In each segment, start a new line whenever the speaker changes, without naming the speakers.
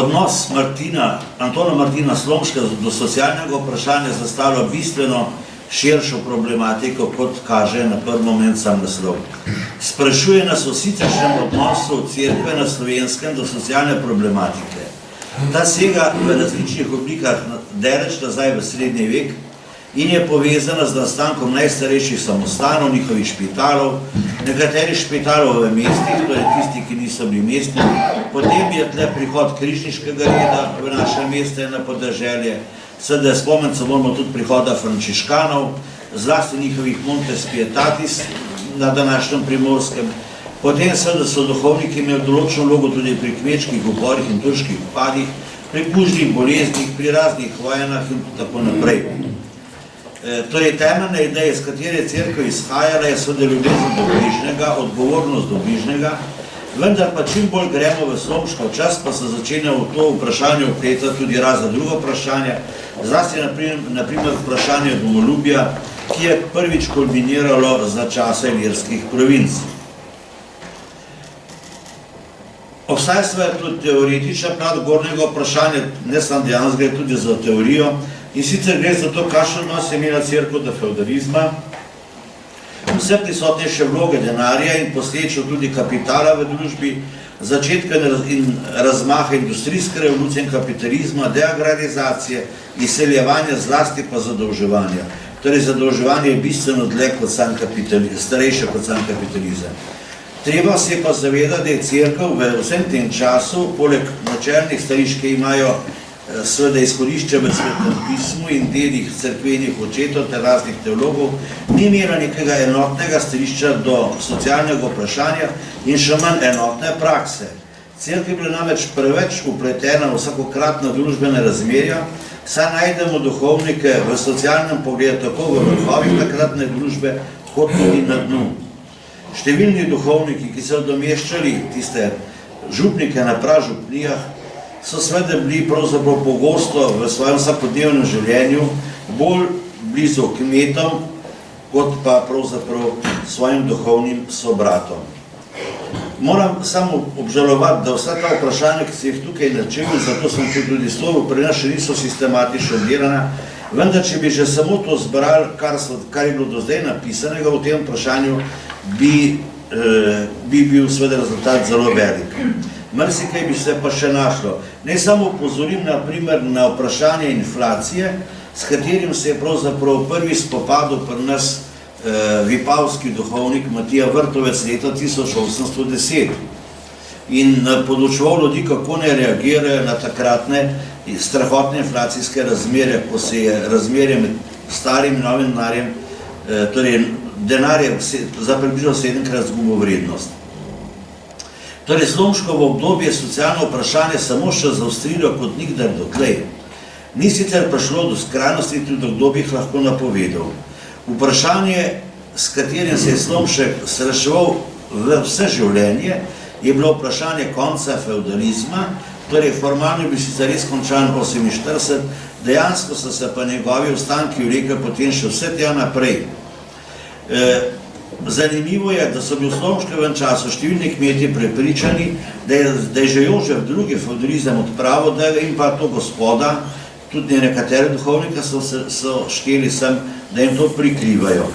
Odnos Antona Martina Slomška do socialnega vprašanja zastavlja bistveno širšo problematiko, kot kaže na prvi moment sam naslov. Sprašuje nas o siceršnjem odnosu cerkve na Slovenskem do socialne problematike. Ta sega v različnih oblikah daleč nazaj v srednji vek in je povezana z nastankom najstarejših samostanov, njihovih špitalov, nekaterih špitalov v mestih, torej tisti, ki niso bili mestni. Potem je tle prihod križniškega reda v naše meste na podeželje. Seveda spomeniti se moramo tudi prihoda frančiškanov, zlasti njihovih Montes Pietatis na današnjem Primorskem. Potem seveda so duhovniki imeli določeno vlogo tudi pri kmečkih uporih in turških upadih, pri kužnih boleznih, pri raznih vojnah in tako naprej. Torej, temeljna ideja, s katere je cerkev izhajala, je seveda ljubezen do bližnjega, odgovornost do bližnjega, vendar pa čim bolj gremo v Slomškov čas, pa se začenja v to vprašanje vpletati tudi razna druga vprašanja, zlasti naprimer vprašanje domoljubja, ki je prvič kulminiralo za časa ilirskih provinc. Obstaja seveda tudi teoretična plat gornjega vprašanja, ne samo dejansko, gre tudi za teorijo, in sicer gre za to, kakšen odnos je imela cerkev do feudalizma, vse prisotnejše vloge denarja in posledično tudi kapitala v družbi, začetka in razmaha industrijske revolucije in kapitalizma, deagrarizacije, izseljevanja, zlasti pa zadolževanja. Torej, zadolževanje je bistveno dlje kot sam kapitalizem, starejše kot sam kapitalizem. Treba se pa zavedati, da je cerkev v vsem tem času, poleg načelnih stališč, ki imajo seveda izhodišče v Svetem pismu in delih cerkvenih očetov ter raznih teologov, ni imela nekega enotnega stališča do socialnega vprašanja in še manj enotne prakse. Cerkev je bila namreč preveč upletena v vsakokratna družbena razmerja, saj najdemo duhovnike v socialnem pogledu tako v vrhovih takratne družbe, kot tudi na dnu. Številni duhovniki, ki so nadomeščali tiste župnike na pražupnijah, so seveda bili pravzaprav pogosto v svojem vsakodnevnem življenju bolj blizu kmetom, kot pa pravzaprav svojim duhovnim sobratom. Moram samo obžalovati, da vsa ta vprašanja, ki se jih tukaj načel, zato sem tudi slovo, pri nas še niso sistematično obdelana, vendar če bi že samo to zbrali, kar je bilo do zdaj napisanega v tem vprašanju, bi bil seveda rezultat zelo velik. Marsikaj bi se pa še našlo. Naj samo upozorim na vprašanje inflacije, s katerim se je pravzaprav prvi spopadel pri nas vipavski duhovnik Matija Vrtovec leta 1810 in podučeval ljudi, kako ne reagirajo na takratne strahotne inflacijske razmere, ko se je razmerje med starim in novim denarjem, torej denarjem za približno 7-krat izgubil vrednost. Torej, Slomškovo obdobje je socialno vprašanje samo še zaostrilo kot nikdar dotlej. Ni sicer prišlo do skrajnosti, tudi kdo bi jih lahko napovedal. Vprašanje, s katerim se je Slomšek srečeval vse življenje, je bilo vprašanje konca feudalizma, torej formalno bi sicer res končan 48, dejansko so se pa njegovi ostanki vlekli potem še vse tja naprej. Zanimivo je, da so bili v Slomškovem času številni kmetje prepričani, da je že Jožef II. Feudalizem odpravil, da jim pa to gospoda, tudi nekatere duhovnike so šteli sem, da jim to prikrivajo.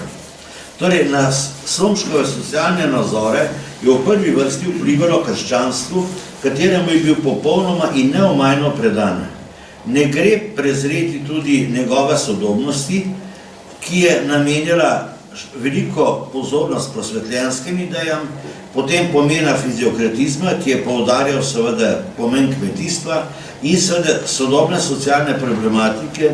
Torej, na Slomškove socialne nazore je v prvi vrsti vplivalo krščanstvu, kateremu je bil popolnoma in neomajno predan. Ne gre prezreti tudi njegove sodobnosti, ki je namenjala veliko pozornost prosvetljenskim idejam, potem pomena fiziokratizma, ki je poudarjal seveda pomen kmetijstva in seveda sodobne socialne problematike,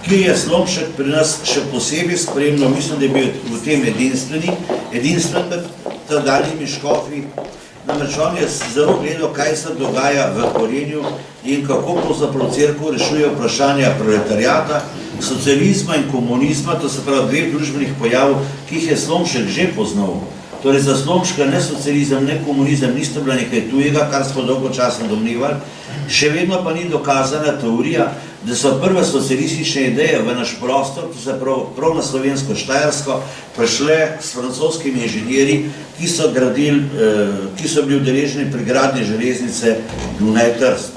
ki je Slomšek pri nas še posebej spremljal, mislim, da je bil v tem edinstven med tedajnimi škofi. Namreč on je zelo gledal, kaj se dogaja v Korenju in kako pravzaprav cerkev rešuje vprašanja proletariata, socializma in komunizma, to se pravi dveh družbenih pojavov, ki jih je Slomšek že poznal. Torej, za Slomška ne socializem, ne komunizem nista bila nekaj tujega, kar smo dolgo časa domnevali, še vedno pa ni dokazana teorija, da so prve socialistične ideje v naš prostor, to se prav na slovensko Štajersko, prišle s francoskimi inženirji, ki so bili udeleženi pri gradnji železnice Dunaj-Trst.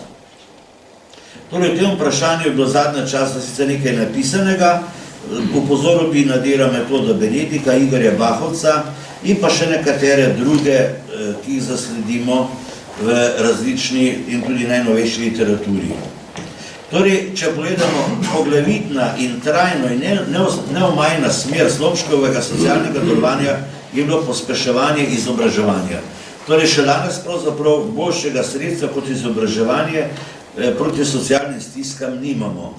Torej, v tem vprašanju je bilo zadnje časa sicer nekaj napisanega, upozoril bi na dela Metoda Benedika, Igorja Bahovca in pa še nekatere druge, ki jih zasledimo v različni in tudi najnovejši literaturi. Torej, če pogledamo, poglavitna in trajno in neomajna smer Slomškovega socialnega delovanja je bilo pospeševanje izobraževanja. Torej, še danes pravzaprav boljšega sredstva kot izobraževanje proti socialnim stiskam nimamo.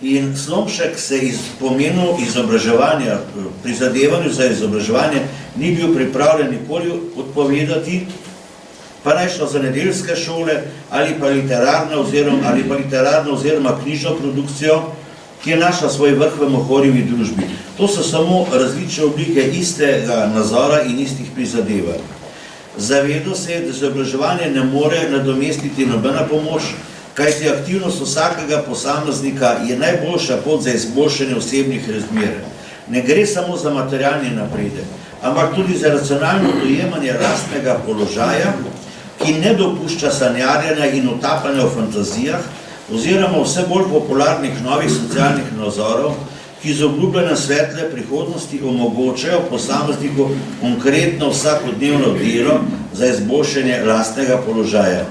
In Slomšek se iz pomenu izobraževanja, prizadevanju za izobraževanje, ni bil pripravljen nikoli odpovedati, pa naj šlo za nedeljske šole ali pa literarno oziroma knjižno produkcijo, ki je našla svoj vrh v mohorjevi družbi. To so samo različne oblike istega nazora in istih prizadevanj. Zavedal se je, da izobraževanje ne more nadomestiti nobena pomoč, kajti aktivnost vsakega posameznika je najboljša pot za izboljšanje osebnih razmer. Ne gre samo za materialni napredek, ampak tudi za racionalno dojemanje lastnega položaja, ki ne dopušča sanjarjanja in utapanja v fantazijah oziroma vse bolj popularnih novih socialnih nazorov, ki z obljubljenjem svetle prihodnosti omogočajo posamezniku konkretno vsakodnevno delo za izboljšanje lastnega položaja.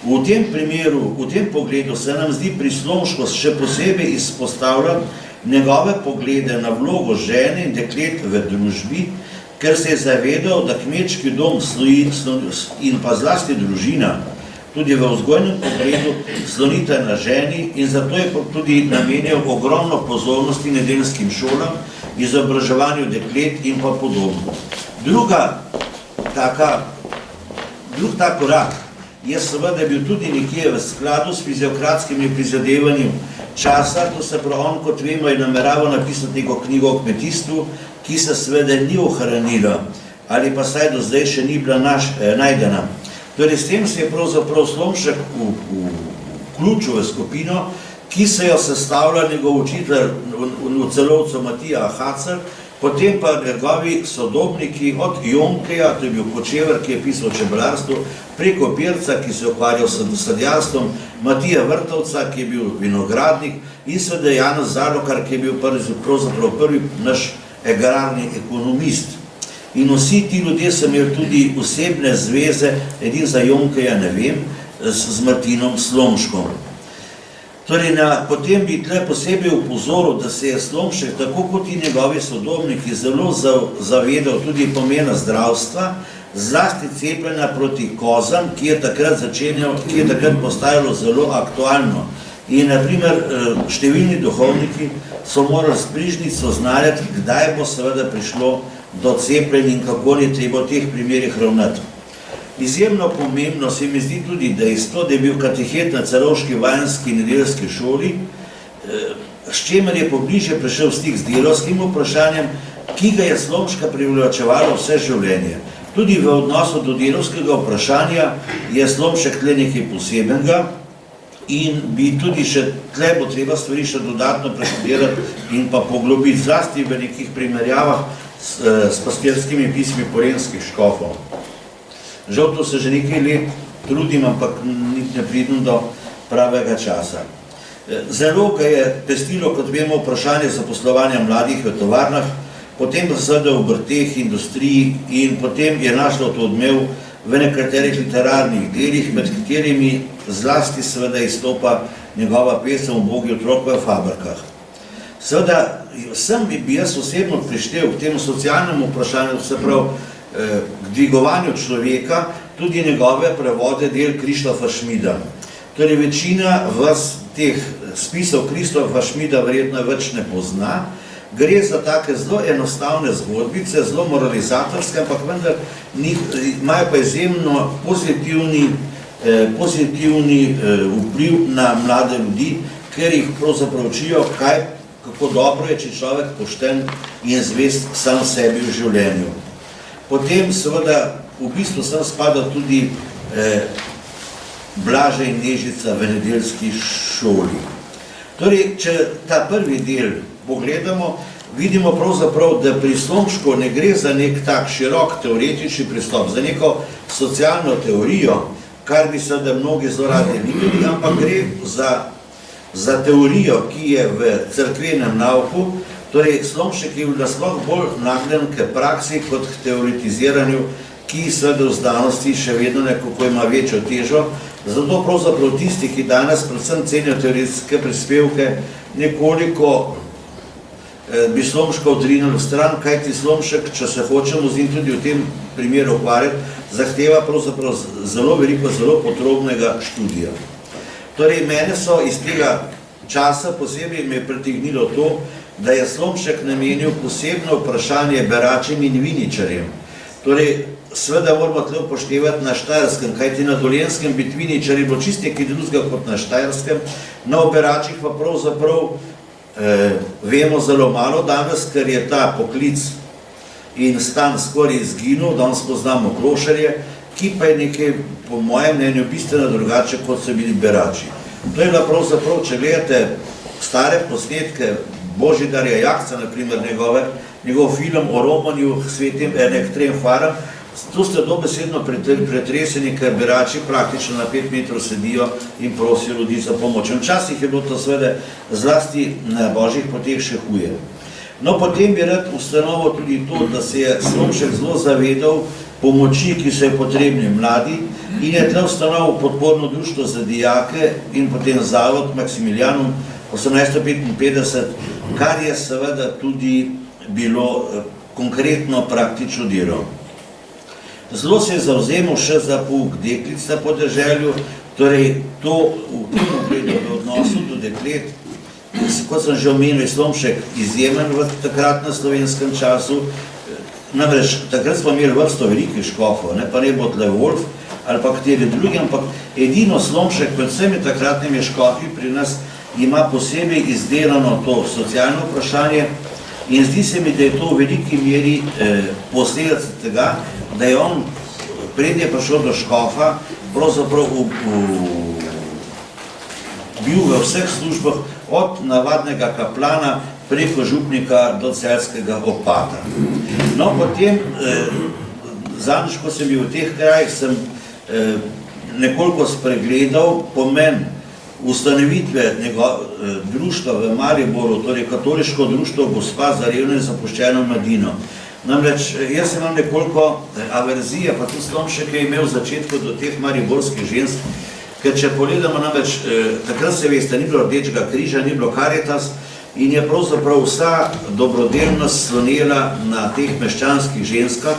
V tem primeru, v tem pogledu se nam zdi pri Slomšku še posebej izpostavlja njegove poglede na vlogo žene in deklet v družbi, ker se je zavedal, da kmečki dom in pa zlasti družina tudi v vzgojnem pogledu slonita na ženi in zato je tudi namenjal ogromno pozornosti nedeljskim šolam, izobraževanju deklet in pa podobno. Drug tak korak je seveda bil tudi nekje v skladu s fiziokratskimi prizadevanjem časa, to se pravi, on, kot vemo, je nameraval napisati neko knjigo o kmetijstvu, ki se seveda ni ohranila ali pa saj do zdaj še ni bila najdena. Torej, s tem se je pravzaprav Slomšek vključil v skupino, ki se jo sestavlja njegov učitelj v Celovcu Matija Hacer, potem pa njegovi sodobniki od Jonkeja, to je bil Kočever, ki je pisal o čebelarstvu, preko Pirca, ki se je ukvarjal s sadjarstvom, Matija Vrtovca, ki je bil vinogradnik, in seveda Janez Zalokar, ki je bil pravzaprav prvi naš agrarni ekonomist. In vsi ti ljudje so imeli tudi osebne zveze, edin za Jonkeja ne vem, z Martinom Slomškom. Torej, potem bi tle posebej upozoril, da se je Slomšek, tako kot in njegovi sodobniki, zelo zavedal tudi pomena zdravstva, zlasti cepljenja proti kozam, ki je takrat postajalo zelo aktualno. In, na primer, številni duhovniki so morali s prižnico znati, kdaj bo seveda prišlo do cepljenja in kako je treba v teh primerih ravnati. Izjemno pomembno se mi zdi tudi dejstvo, da je bil katehet na celovški vajenski nedeljski šoli, s čemer je pobliže prišel v stik z delavskim vprašanjem, ki ga je Slomška privlačevalo vse življenje. Tudi v odnosu do delavskega vprašanja je Slomšek tle nekaj posebenega in bi tudi še tle bo treba stvari še dodatno preštudirati in pa poglobiti, zlasti v nekih primerjavah s pastirskimi pismi porenskih škofov. Žal to se že nekaj let trudim, ampak ne pridem do pravega časa. Zelo ga je pestilo, kot vemo, vprašanje zaposlovanja mladih v tovarnah, potem pa seveda v obrteh, industriji in potem je našlo to odmev v nekaterih literarnih delih, med katerimi zlasti seveda izstopa njegova pesem Ubogi otrok v fabrikah. Seveda, sem bi jaz osebno prištel k temu socialnemu vprašanju, se pravi, k dvigovanju človeka, tudi njegove prevode del Krištofa Šmida. Torej, večina vas teh spisov Krištofa Šmida verjetno več ne pozna. Gre za take zelo enostavne zgodbice, zelo moralizatorske, ampak vendar imajo pa izjemno pozitivni vpliv na mlade ljudi, ker jih pravzaprav učijo, kako dobro je, če človek pošten in zvest sam sebi v življenju. Potem seveda v bistvu sem spada tudi Blaža in Nežica v nedeljski šoli. Torej, če ta prvi del pogledamo, vidimo pravzaprav, da pri Slomšku ne gre za nek tak širok teoretični pristop, za neko socialno teorijo, kar bi seveda mnogi zelo radi videli, ampak gre za za teorijo, ki je v cerkvenem nauku, torej Slomšek je nasploh bolj nagnjen k praksi kot k teoretiziranju, ki seveda v znanosti še vedno nekako ima večjo težo. Zato pravzaprav tisti, ki danes predvsem cenijo teoretske prispevke, nekoliko bi Slomška odrinili v stran, kajti Slomšek, če se hočemo z njim tudi v tem primeru ukvarjati, zahteva pravzaprav zelo veliko, zelo podrobnega študija. Torej, mene so iz tega časa posebej me pritegnilo to, da je Slomšek namenil posebno vprašanje beračem in viničarjem. Torej, seveda moramo tle upoštevati na Štajerskem, kajti na Dolenjskem biti viničar je bilo čisto nekaj drugega kot na Štajerskem, na beračih pa pravzaprav vemo zelo malo danes, ker je ta poklic in stan skoraj izginil, danes poznamo klošarje, ki pa je nekaj, po mojem mnenju, bistveno drugače, kot so bili berači. To je bila pravzaprav, če gledate stare posnetke Božidarja Jakca, naprimer njegov film o romanju svetim trem faram, tu ste dobesedno pretreseni, ker berači praktično na 5 metrov sedijo in prosijo ljudi za pomoč. Včasih je bilo to seveda zlasti na božjih poteh še huje. No, potem bi rad ustanovil tudi to, da se je Slomšek zelo zavedal pomoči, ki so je potrebni mladi, in je tle ustanovil podporno društvo za dijake in potem zavod Maximilianum 1855, kar je seveda tudi bilo konkretno praktično delo. Zelo se je zavzemal še za pouk deklic na podeželju, torej to v odnosu do deklet, kot sem že omenil, je Slomšek izjemen v takrat na slovenskem času. Namreč, takrat smo imeli vrsto velikih škofov, pa ne bo tle Wolf ali pa kateri drugi, ampak edino Slomšek, predvsem je takratnimi škofi pri nas, ima posebej izdelano to socialno vprašanje in zdi se mi, da je to v veliki meri posledica tega, da je on, prednje prišel do škofa, pravzaprav bil v vseh službah, od navadnega kaplana preko župnika do celjskega opata. No, potem, zadnjič, ko sem bil v teh krajih, sem nekoliko spregledal pomen ustanovitve društva v Mariboru, torej katoliško društvo Gospa za revno in zapuščeno mladino. Namreč, jaz sem imel nekoliko averzije, pa tudi Slomšek je imel v začetku do teh mariborskih žensk, ker če pogledamo, namreč, takrat se veste, ni bilo Rdečega križa, ni bilo Karitas in je pravzaprav vsa dobrodelnost slonela na teh meščanskih ženskah,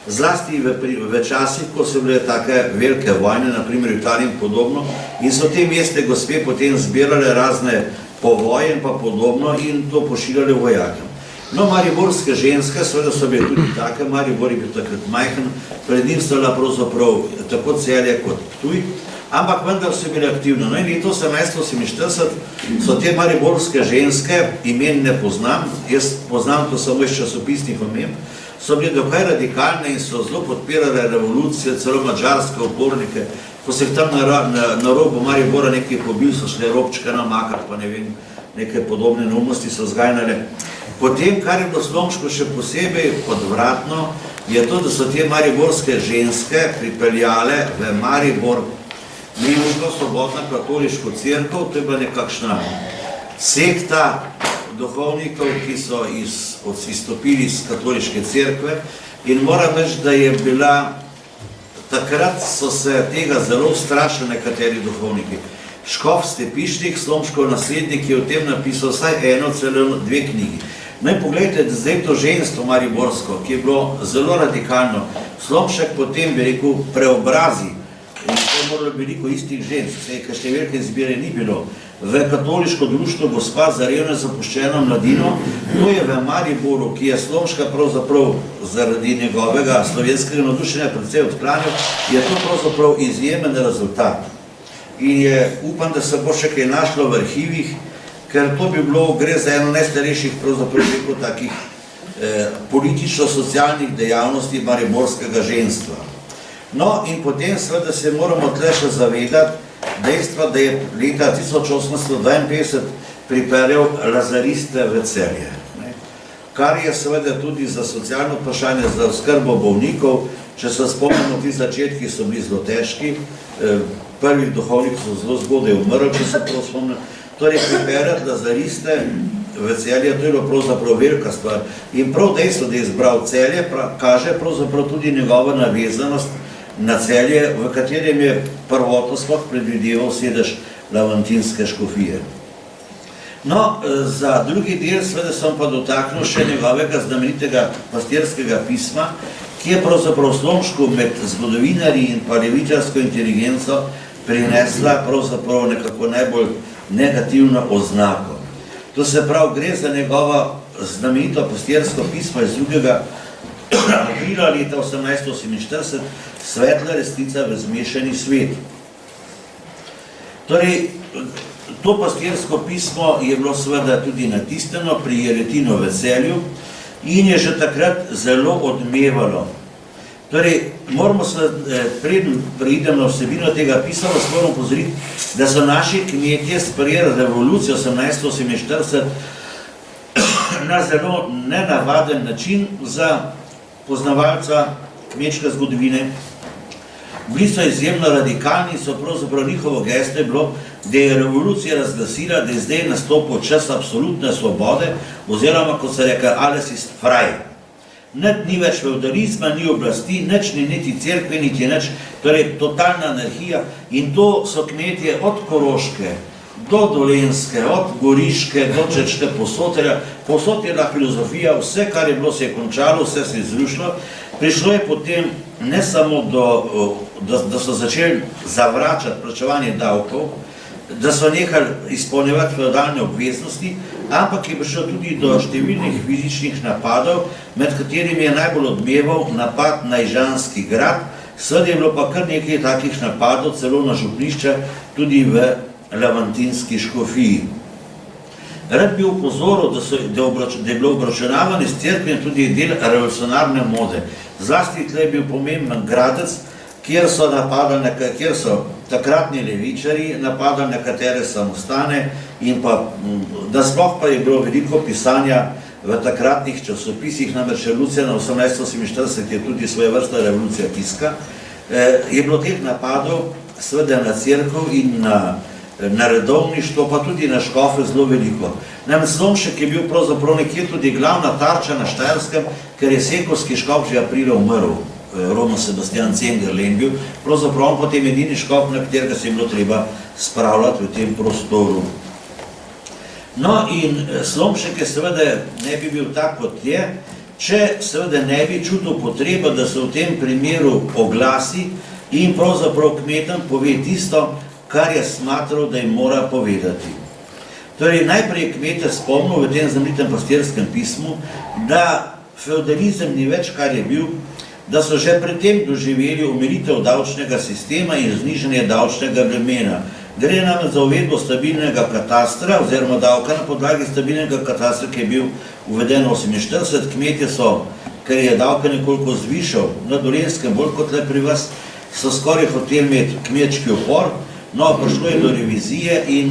zlasti v časih, ko so bile take velike vojne, naprimer v Italiji in podobno, in so te mestne gospe potem zbirale razne povoje in pa podobno in to pošiljale vojakom. No, mariborske ženske, seveda so bile tudi take, Maribor je bil takrat majhen, pred njim sta bila pravzaprav tako Celje kot Ptuj, ampak vendar so bile aktivne. No in leto 1848 so te mariborske ženske, imen ne poznam, jaz poznam to samo iz časopisnih omemb, so bile dokaj radikalne in so zelo podpirale revolucije, celo mađarske upornike. Ko se tam na robu Maribora nekaj pobil, so šle robčke namakati, pa ne vem, neke podobne neumnosti so zgajnale. Potem, kar je bilo Slomšku še posebej odvratno, je to, da so te mariborske ženske pripeljale v Maribor Nemško svobodno katoliško cerkev, to je bila nekakšna sekta duhovnikov, ki so izstopili iz katoliške cerkve in moram reči, da je bila, takrat so se tega zelo ustrašili nekateri duhovniki. Škof Stepišnik, Slomškov naslednik, je o tem napisal vsaj eno, celo 2 knjigi. Naj pogledajte zdaj to ženstvo mariborsko, ki je bilo zelo radikalno. Slomšek potem, bi rekel, preobrazi, in to je moralo veliko istih žensk, ker številke izbire ni bilo, v katoliško društvo Gospa za revno in zapuščeno mladino. To je v Mariboru, ki je Slomška pravzaprav zaradi njegovega slovenskega navdušenja predvsej odklanjal, je to pravzaprav izjemen rezultat. In upam, da se bo še kaj našlo v arhivih, ker to bi bilo, gre za eno najstarejših pravzaprav takih politično-socialnih dejavnosti mariborskega ženstva. No in potem seveda se moramo tle še zavedati dejstva, da je leta 1852 pripeljal lazariste v Celje, kar je seveda tudi za socialno vprašanje, za oskrbo bolnikov. Če se spomnimo, ti začetki so bili zelo težki, prvi duhovnik so zelo zgodaj umrl, če se prav spomnim, torej pripeljati lazariste v Celje, to je bilo pravzaprav velika stvar. In prav dejstvo, da je izbral Celje, kaže pravzaprav tudi njegova navezanost na Celje, v katerem je prvotno sploh predvideval sedež lavantinske škofije. No, za drugi del seveda sem pa dotaknil še njegovega znamenitega pastirskega pisma, ki je pravzaprav Slomšku med zgodovinarji in pa levičarsko inteligenco prinesla pravzaprav nekako najbolj negativno oznako. To se pravi, gre za njegovo znamenito pastirsko pismo iz 2. aprila leta 1848, Svetla resnica v zmešani svet. Torej, to pastirsko pismo je bilo seveda tudi natisnjeno pri Jeretinu v Celju in je že takrat zelo odmevalo. Torej, moramo se, preden preidem na vsebino tega pisma, vas moram opozoriti, da so naši kmetje sprejeli revolucijo 1848 na zelo nenavaden način za poznavalca kmečke zgodovine. Bili so izjemno radikalni, so pravzaprav njihovo gesto je bilo, da je revolucija razglasila, da je zdaj nastopil čas absolutne svobode, oziroma, kot se reče, alles ist frei. Ni več feudalizma, ni oblasti, nič ni niti cerkve, niti nič, torej totalna anarhija. In to so kmetje od Koroške do Dolenjske, od Goriške do Čečke, posod je bila filozofija, vse, kar je bilo, se je končalo, vse se je zrušilo. Prišlo je potem ne samo da so začeli zavračati plačevanje davkov, da so nehali izpolnjevati feudalne obveznosti, ampak je prišlo tudi do številnih fizičnih napadov, med katerimi je najbolj odmeval napad na Ižanski grad, seveda je bilo pa kar nekaj takih napadov, celo na župnišče, tudi v lavantinski škofiji. Rad bi upozoril, da je bilo obračunavanje s cerkvem tudi del revolucionarne mode. Zlasti tle je bil pomemben Gradec, kjer so takratni levičari napadali nekatere samostane in pa, da sploh pa je bilo veliko pisanja v takratnih časopisih, namreč revolucija na 1848 je tudi svoje vrsta revolucija tiska, je bilo teh napadov seveda na cerkev in na redovništvo, pa tudi na škofe zelo veliko. Namreč Slomšek je bil pravzaprav nekje tudi glavna tarča na Štajerskem, ker je sekovski škof že aprila umrl, Roman Sebastian Cengerlen bil, pravzaprav on potem edini škof, na katerega se je bilo treba spravljati v tem prostoru. No in Slomšek je seveda ne bi bil tak, kot je, če seveda ne bi čutil potrebo, da se v tem primeru oglasi in pravzaprav kmetom pove tisto, kar je smatral, da jim mora povedati. Torej, najprej je kmete spomnil v tem znamenitem pastirskem pismu, da feudalizem ni več, kar je bil, da so že predtem doživeli omilitev davčnega sistema in znižanje davčnega bremena. Gre namreč za uvedbo stabilnega katastra, oziroma davka na podlagi stabilnega katastra, ki je bil uveden 48, kmetje so, ker je davka nekoliko zvišal, na Dolenjskem bolj kot le pri vas, so skoraj hoteli imeti kmečki upor. No, prišlo je do revizije in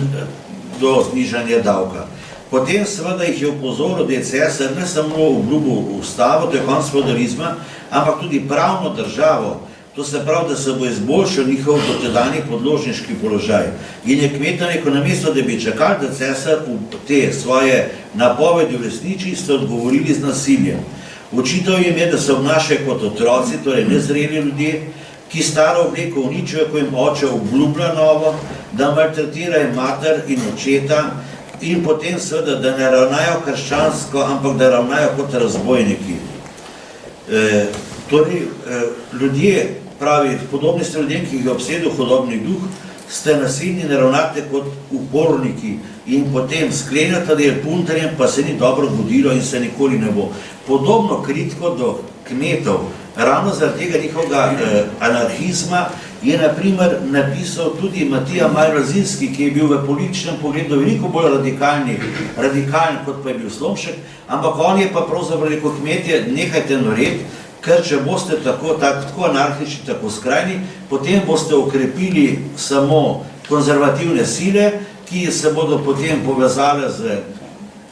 do znižanja davka. Potem seveda jih je upozoril, da je cesar ne samo obljubil ustavo, to je konec feudalizma, ampak tudi pravno državo. To se pravi, da se bo izboljšal njihov dotedanji podložniški položaj. In je kmetom rekel, namesto da bi čakali, da cesar te svoje napovedi uresniči, ste odgovorili z nasiljem. Očital jim je, da se obnašajo kot otroci, torej nezreli ljudje, ki staro obleko uničijo, ko jim oče obljublja novo, da maltretirajo mater in očeta in potem seveda, da ne ravnajo krščansko, ampak da ravnajo kot razbojniki. Torej, ljudje, pravi, podobni ste ljudem, ki jih je obsedel hudobni duh, ste nasilni, ne ravnate kot uporniki in potem sklenjate, da je puntarjem, pa se ni dobro godilo in se nikoli ne bo. Podobno kritiko do kmetov, ravno zaradi tega njihovega anarhizma, je na primer napisal tudi Matija Majrazinski, ki je bil v političnem pogledu veliko bolj radikalen, kot pa je bil Slomšek, ampak on je pa pravzaprav rekel, kmetje, nehajte noreti, ker če boste tako anarhični, tako skrajni, potem boste okrepili samo konzervativne sile, ki se bodo potem povezale z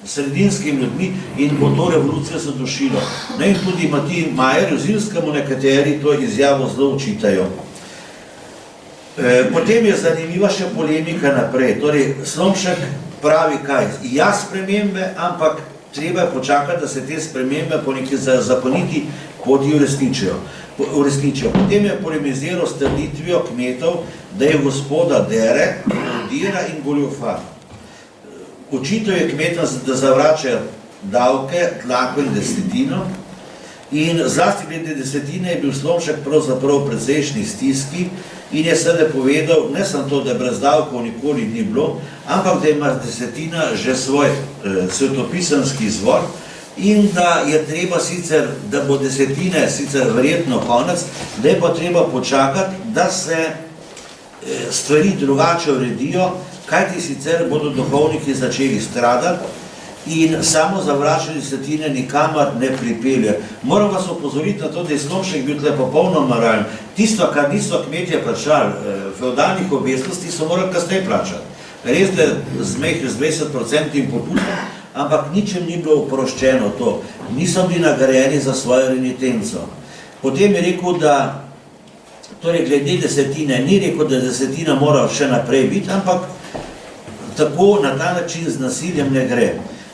sredinskimi ljudmi in bo to revolucijo zadušilo. In tudi Matiji Majerzinskemu nekateri to izjavo zelo očitajo. Potem je zanimiva še polemika naprej. Torej, Slomšek pravi kaj? Ja, spremembe, ampak treba je počakati, da se te spremembe po neki zakoniti poti uresničijo. Potem je polemiziral s trditvijo kmetov, da je gospoda dere, odira in goljufa. Očital je kmetom, da zavračajo davke, tlako in desetino. In zlasti glede desetine je bil Slomšek pravzaprav precejšnji stiski in je seveda povedal, ne samo to, da brez davkov nikoli ni bilo, ampak da ima desetina že svoj svetopisanski izvor in da je treba sicer, da bo desetine sicer verjetno konec, da je pa treba počakati, da se stvari drugače uredijo, kajti sicer bodo duhovniki začeli stradati in samo zavračanje desetine nikamor ne pripelje. Moram vas opozoriti na to, da je Slomšek bil tle popolnoma realen. Tisto, kar niso kmetje plačali, feudalnih obveznosti, so morali kasneje plačati. Res, da z 20% popustom, ampak ničem ni bilo oproščeno to. Niso bili nagrajeni za svojo renitenco. Potem je rekel, da, torej glede desetine, ni rekel, da desetina mora še naprej biti, ampak tako na ta način z nasiljem ne gre.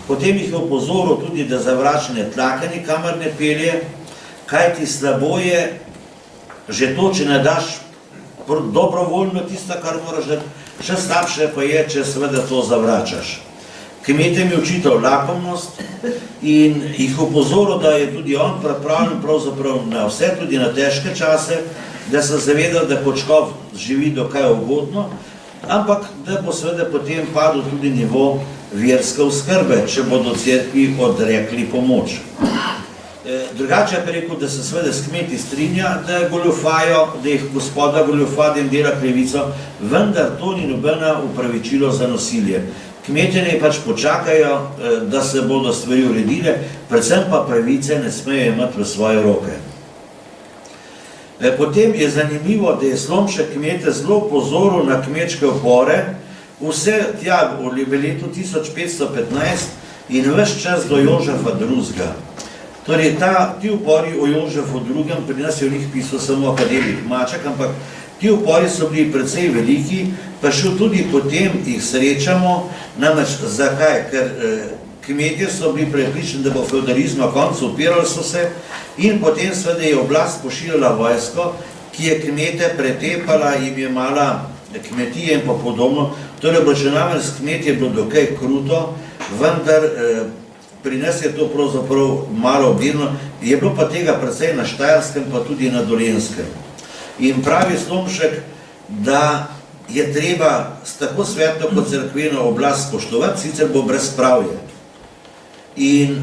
Potem jih je opozoril tudi, da zavračanje tlaka nikamor ne pelje, kajti slabo je že to, če ne daš dobrovoljno tisto, kar moraš dati, še slabše pa je, če seveda to zavračaš. Kmetem je očital lakomnost in jih opozoril, da je tudi on pripravljen pravzaprav na vse, tudi na težke čase, da se zavedal, da kot škof živi dokaj ugodno, ampak da bo seveda potem padel tudi nivo verske oskrbe, če bodo cerkvi odrekli pomoč. Drugače pa rekel, da se seveda s kmeti strinja, da goljufajo, da jih gospoda goljufa, da jim dela krivico, vendar to ni nobeno upravičilo za nasilje. Kmetje naj pač počakajo, da se bodo stvari uredile, predvsem pa pravice ne smejo imeti v svoje roke. Potem je zanimivo, da je Slomšek kmete zelo pozoril na kmečke upore, vse tja v letu 1515 in ves čas do Jožefa II. Torej, ti upori o Jožefu II, pri nas je v njih pisal samo akademik Maček, ampak ti upori so bili precej veliki, pa še tudi potem jih srečamo, namreč zakaj? Ker kmetje so bili prepričani, da bo feudalizma konec, upirali so se in potem seveda je oblast pošiljala vojsko, ki je kmete pretepala, jim je mala kmetije in pa podobno. Torej, obračunavanje s kmetje je bilo dokaj kruto, vendar pri nas je to pravzaprav malo obdirno, je bilo pa tega precej na Štajerskem, pa tudi na Dolenjskem. In pravi Slomšek, da je treba tako svetlo kot cerkveno oblast spoštovati, sicer bo brezpravje. In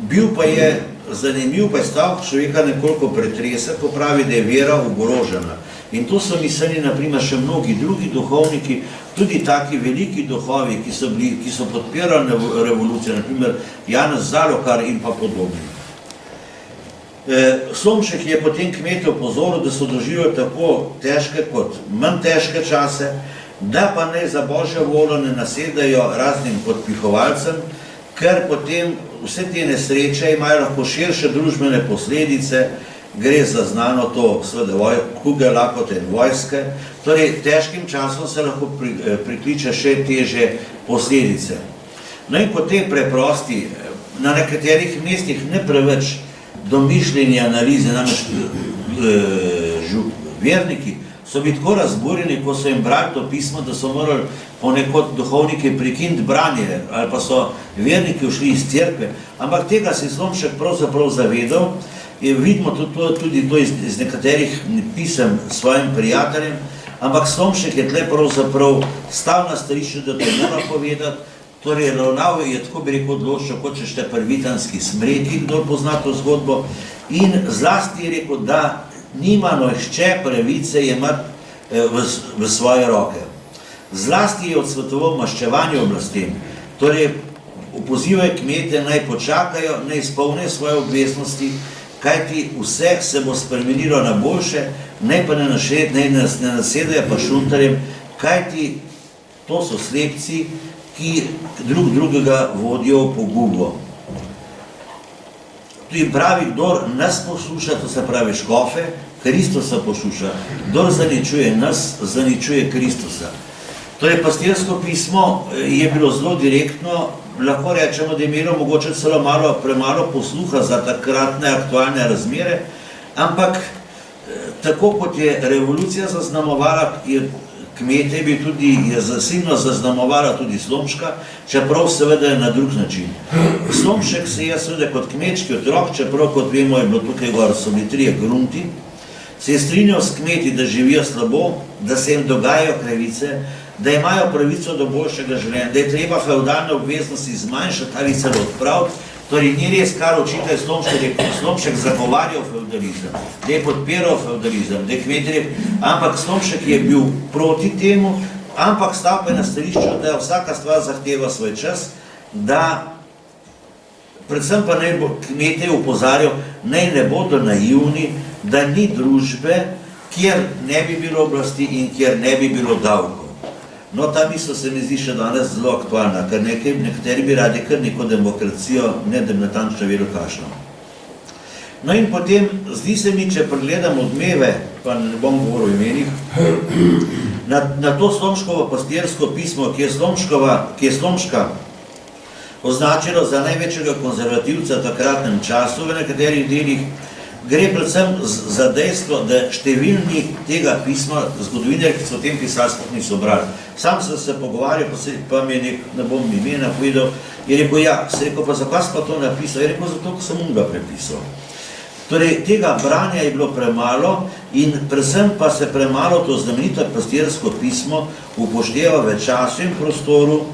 bil pa je zanimiv, pa je stavek človeka nekoliko pretrese, ko pravi, da je vera ogrožena. In to so mislili, naprimer, še mnogi drugi duhovniki, tudi taki veliki duhovi, ki so podpirali revolucijo, naprimer Janez Zalokar in pa podobni. Slomšek je potem kmete opozoril, da so doživeli tako težke kot manj težke čase, da pa naj za Božjo voljo ne nasedajo raznim podpihovalcem, ker potem vse te nesreče imajo lahko širše družbene posledice, gre za znano to, seveda, kuge, lakote in vojske, torej težkim časom se lahko prikliče še težje posledice. No in po tej preprosti, na nekaterih mestih ne preveč domišljeni analize, namreč verniki so bili tako razburjeni, ko so jim brali to pismo, da so morali ponekod duhovniki prekiniti branje, ali pa so verniki ušli iz cerkve, ampak tega se je Slomšek pravzaprav zavedal in vidimo tudi to iz nekaterih pisem svojim prijateljem, ampak Slomšek je tle pravzaprav stal na stališču, da to mora povedati, torej ravnal je, tako bi rekel, odločil, kot če šte prvitanski smreki, kdo pozna to zgodbo, in zlasti je rekel, da nima nihče pravice imeti v svoje roke. Zlasti je odsvetoval maščevanje oblastem, torej opozivajo kmete naj počakajo, naj izpolnijo svoje obveznosti, kajti vse se bo spremenilo na boljše, naj pa ne nasedajo pa šuntarjem, kajti to so slepci, ki drug drugega vodijo v pogubo. tudi pravi, kdor nas posluša, to se pravi škofe, Kristusa posluša. Kdor zaničuje nas, zaničuje Kristusa. Torej, pastirsko pismo je bilo zelo direktno, lahko rečemo, da je imelo mogoče celo premalo posluha za takratne aktualne razmere, ampak tako kot je revolucija zaznamovala, kmete je zasilno zaznamovala tudi Slomška, čeprav seveda na drug način. Slomšek se je seveda kot kmečki otrok, čeprav kot vemo je bilo tukaj gor, so bili 3 grunti, se je strinjal s kmeti, da živijo slabo, da se jim dogajajo krivice, da imajo pravico do boljšega življenja, da je treba fevdalne obveznosti zmanjšati ali celo odpraviti. Torej, ni res, kar očitajo Slomšek zagovarjal fevdalizem, da je podpiral fevdalizem, da je kmet, ampak Slomšek je bil proti temu, ampak stal pa je na stališču, da vsaka stvar zahteva svoj čas, da predvsem pa naj bo kmete opozarjal, naj ne bodo naivni, da ni družbe, kjer ne bi bilo oblasti in kjer ne bi bilo davkov. No, ta misel se mi zdi še danes zelo aktualna, ker nekateri bi radi kar neko demokracijo, ne da bi natančno vedel kakšno. No in potem, zdi se mi, če pregledam Odmeve, pa ne bom govoril o imenih, na to Slomškovo pastirsko pismo, ki je Slomška označilo za največjega konzervativca v takratnem času v nekaterih delih, gre predvsem za dejstvo, da številni tega pisma, zgodovinarji, ki so o tem pisali, sploh niso brali. Sam sem se pogovarjal, pa mi je ne bom imena povedal, je rekel, ja, se rekel, pa zakaj si pa to napisal? Je rekel, zato, ko sem ga prepisal. Torej, tega branja je bilo premalo in predvsem pa se premalo to znamenito pastirsko pismo upošteva v času in prostoru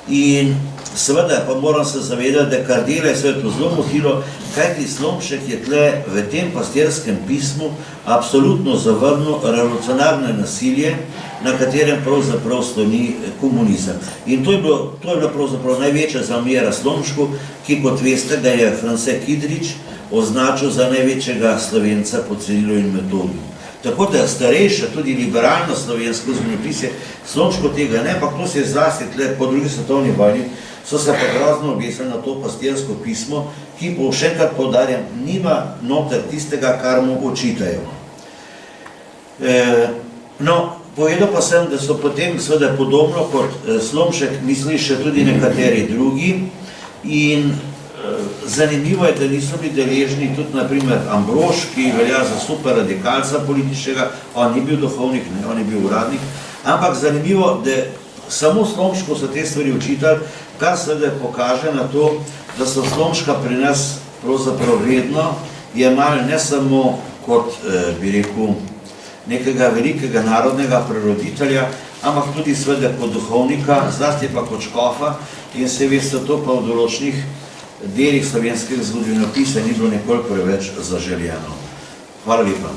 in seveda pa moram se zavedati, da Kardela je sve to zelo motilo, kajti Slomšek je tle v tem pastirskem pismu absolutno zavrnil revolucionarno nasilje, na katerem pravzaprav sloni komunizem. In to je bila pravzaprav največja zamera Slomšku, ki kot veste, da je France Kidrič označil za največjega Slovenca po Cirilu in Metodiju. Tako da starejše, tudi liberalno slovensko zemljepisje, Slomško tega ne, ampak to se je zlasti tle po drugi svetovni vojni, so se pa grozno obesili na to pastirsko pismo, ki po še enkrat poudarjam, nima noter tistega, kar mu očitajo. No, povedal pa sem, da so potem seveda podobno kot Slomšek mislili še tudi nekateri drugi in zanimivo je, da niso bili deležni tudi naprimer Ambrož, ki velja za super radikalca političnega, on ni bil duhovnik, on je bil uradnik, ampak zanimivo, da samo Slomšku so te stvari učitali, kar seveda pokaže na to, da so Slomška pri nas pravzaprav vedno jemali ne samo kot, bi rekel, nekega velikega narodnega preroditelja, ampak tudi seveda kot duhovnika, zlasti pa kot škofa in se veste to pa v določnih delih slovenskega zgodovinopisja ni bilo nekoliko preveč zaželjeno. Hvala lepa.